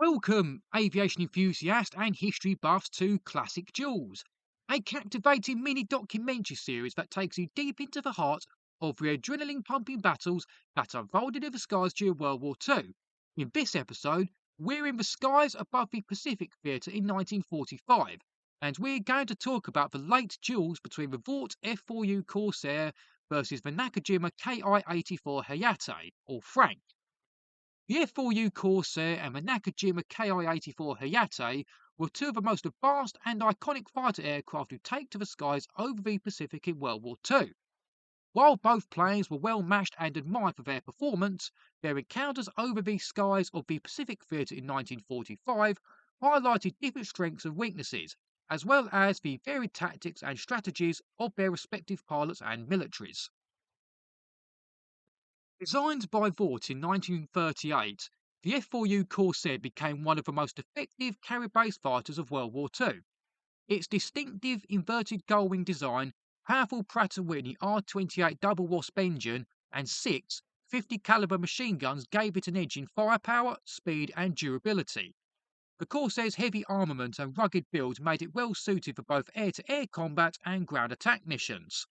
Welcome, aviation enthusiast and history buffs, to Classic Duels, a captivating mini documentary series that takes you deep into the heart of the adrenaline pumping battles that unfolded in the skies during World War II. In this episode, we're in the skies above the Pacific Theatre in 1945, and we're going to talk about the late duels between the Vought F4U Corsair versus the Nakajima Ki-84 Hayate, or Frank. The F4U Corsair and the Nakajima Ki-84 Hayate were two of the most advanced and iconic fighter aircraft to take to the skies over the Pacific in World War II. While both planes were well matched and admired for their performance, their encounters over the skies of the Pacific Theatre in 1945 highlighted different strengths and weaknesses, as well as the varied tactics and strategies of their respective pilots and militaries. Designed by Vought in 1938, the F4U Corsair became one of the most effective carrier-based fighters of World War II. Its distinctive inverted gull-wing design, powerful Pratt& Whitney R28 double wasp engine, and six 50 caliber machine guns gave it an edge in firepower, speed, and durability. The Corsair's heavy armament and rugged build made it well suited for both air-to-air combat and ground attack missions.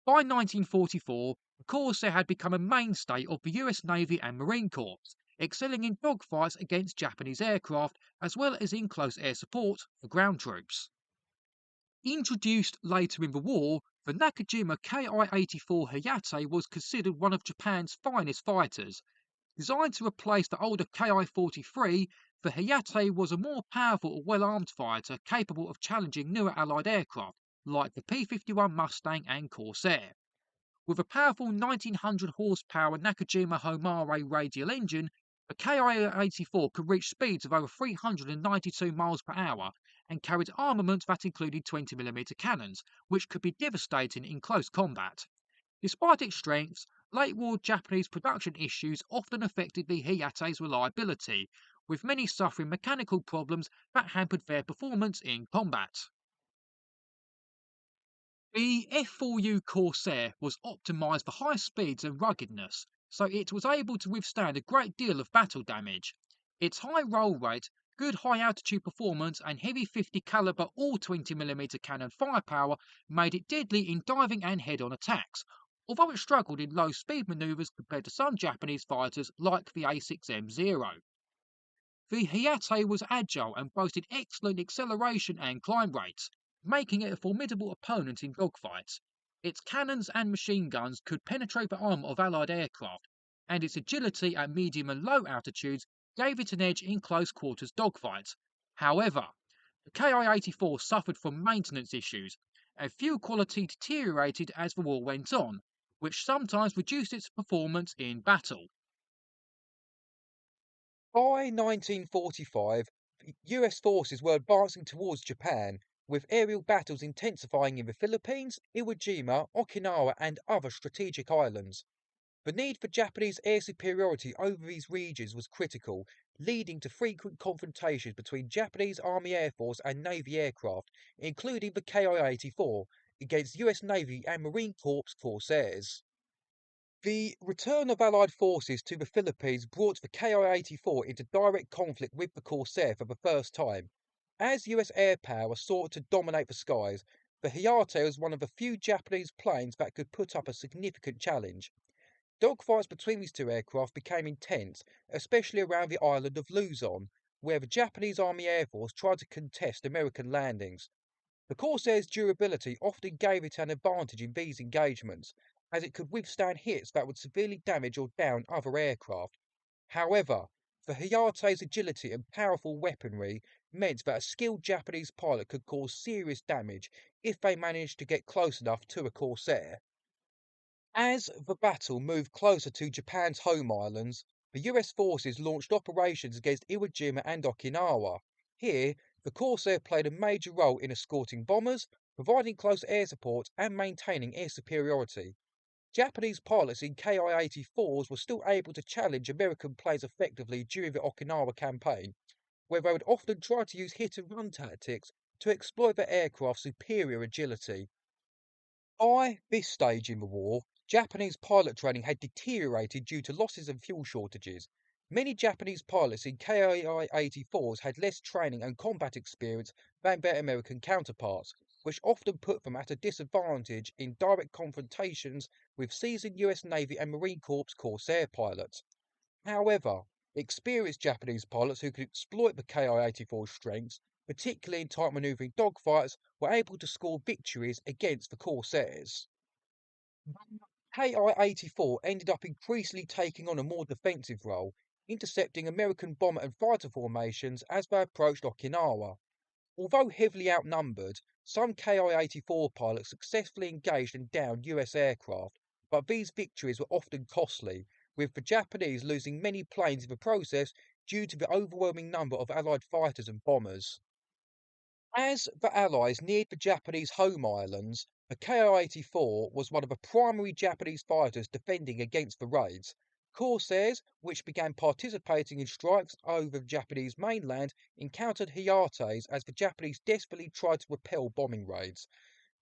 By 1944, the Corsair had become a mainstay of the US Navy and Marine Corps, excelling in dogfights against Japanese aircraft as well as in close air support for ground troops. Introduced later in the war, the Nakajima Ki-84 Hayate was considered one of Japan's finest fighters. Designed to replace the older Ki-43, the Hayate was a more powerful, well-armed fighter capable of challenging newer Allied aircraft like the P-51 Mustang and Corsair. With a powerful 1900 horsepower Nakajima Homare radial engine, the Ki-84 could reach speeds of over 392 miles per hour and carried armament that included 20mm cannons, which could be devastating in close combat. Despite its strengths, late war Japanese production issues often affected the Hayate's reliability, with many suffering mechanical problems that hampered their performance in combat. The F4U Corsair was optimized for high speeds and ruggedness, so it was able to withstand a great deal of battle damage. Its high roll rate, good high altitude performance, and heavy 50 caliber all 20mm cannon firepower made it deadly in diving and head-on attacks, although it struggled in low speed maneuvers compared to some Japanese fighters like the A6M0. The Hayate was agile and boasted excellent acceleration and climb rates, making it a formidable opponent in dogfights. Its cannons and machine guns could penetrate the armor of Allied aircraft, and its agility at medium and low altitudes gave it an edge in close quarters dogfights. However, the Ki-84 suffered from maintenance issues, and fuel quality deteriorated as the war went on, which sometimes reduced its performance in battle. By 1945, US forces were advancing towards Japan, with aerial battles intensifying in the Philippines, Iwo Jima, Okinawa, and other strategic islands. The need for Japanese air superiority over these regions was critical, leading to frequent confrontations between Japanese Army Air Force and Navy aircraft, including the Ki-84, against US Navy and Marine Corps Corsairs. The return of Allied forces to the Philippines brought the Ki-84 into direct conflict with the Corsair for the first time. As US air power sought to dominate the skies, the Hayate was one of the few Japanese planes that could put up a significant challenge. Dogfights between these two aircraft became intense, especially around the island of Luzon, where the Japanese Army Air Force tried to contest American landings. The Corsair's durability often gave it an advantage in these engagements, as it could withstand hits that would severely damage or down other aircraft. However, the Hayate's agility and powerful weaponry meant that a skilled Japanese pilot could cause serious damage if they managed to get close enough to a Corsair. As the battle moved closer to Japan's home islands, the US forces launched operations against Iwo Jima and Okinawa. Here, the Corsair played a major role in escorting bombers, providing close air support, and maintaining air superiority. Japanese pilots in Ki-84s were still able to challenge American planes effectively during the Okinawa campaign, where they would often try to use hit and run tactics to exploit the aircraft's superior agility. By this stage in the war, Japanese pilot training had deteriorated due to losses and fuel shortages. Many Japanese pilots in KI-84s had less training and combat experience than their American counterparts, which often put them at a disadvantage in direct confrontations with seasoned US Navy and Marine Corps Corsair pilots. However, experienced Japanese pilots who could exploit the Ki-84's strengths, particularly in tight maneuvering dogfights, were able to score victories against the Corsairs. Ki-84 ended up increasingly taking on a more defensive role, intercepting American bomber and fighter formations as they approached Okinawa. Although heavily outnumbered, some Ki-84 pilots successfully engaged and downed US aircraft, but these victories were often costly, with the Japanese losing many planes in the process due to the overwhelming number of Allied fighters and bombers. As the Allies neared the Japanese home islands, the Ki-84 was one of the primary Japanese fighters defending against the raids. Corsairs, which began participating in strikes over the Japanese mainland, encountered Hayates as the Japanese desperately tried to repel bombing raids.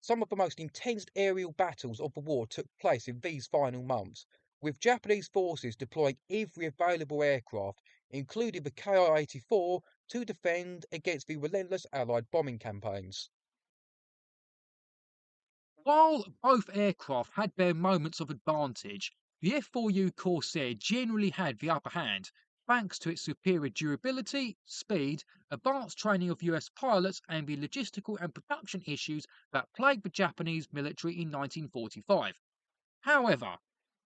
Some of the most intense aerial battles of the war took place in these final months, with Japanese forces deploying every available aircraft, including the Ki-84, to defend against the relentless Allied bombing campaigns. While both aircraft had their moments of advantage, the F4U Corsair generally had the upper hand, thanks to its superior durability, speed, advanced training of US pilots, and the logistical and production issues that plagued the Japanese military in 1945. However,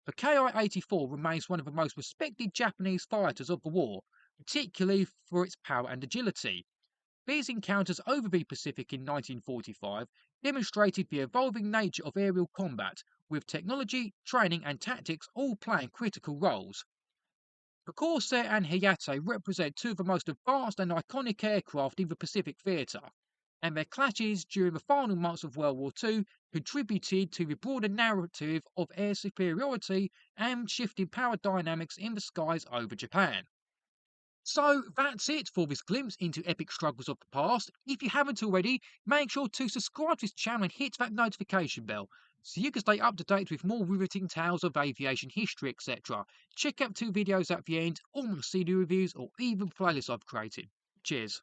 the Ki-84 remains one of the most respected Japanese fighters of the war, particularly for its power and agility. These encounters over the Pacific in 1945 demonstrated the evolving nature of aerial combat, with technology, training, and tactics all playing critical roles. The Corsair and Hayate represent two of the most advanced and iconic aircraft in the Pacific theatre, and their clashes during the final months of World War II contributed to the broader narrative of air superiority and shifting power dynamics in the skies over Japan. So that's it for this glimpse into epic struggles of the past. If you haven't already, make sure to subscribe to this channel and hit that notification bell so you can stay up to date with more riveting tales of aviation history, etc. Check out two videos at the end, all my CD reviews, or even playlists I've created. Cheers.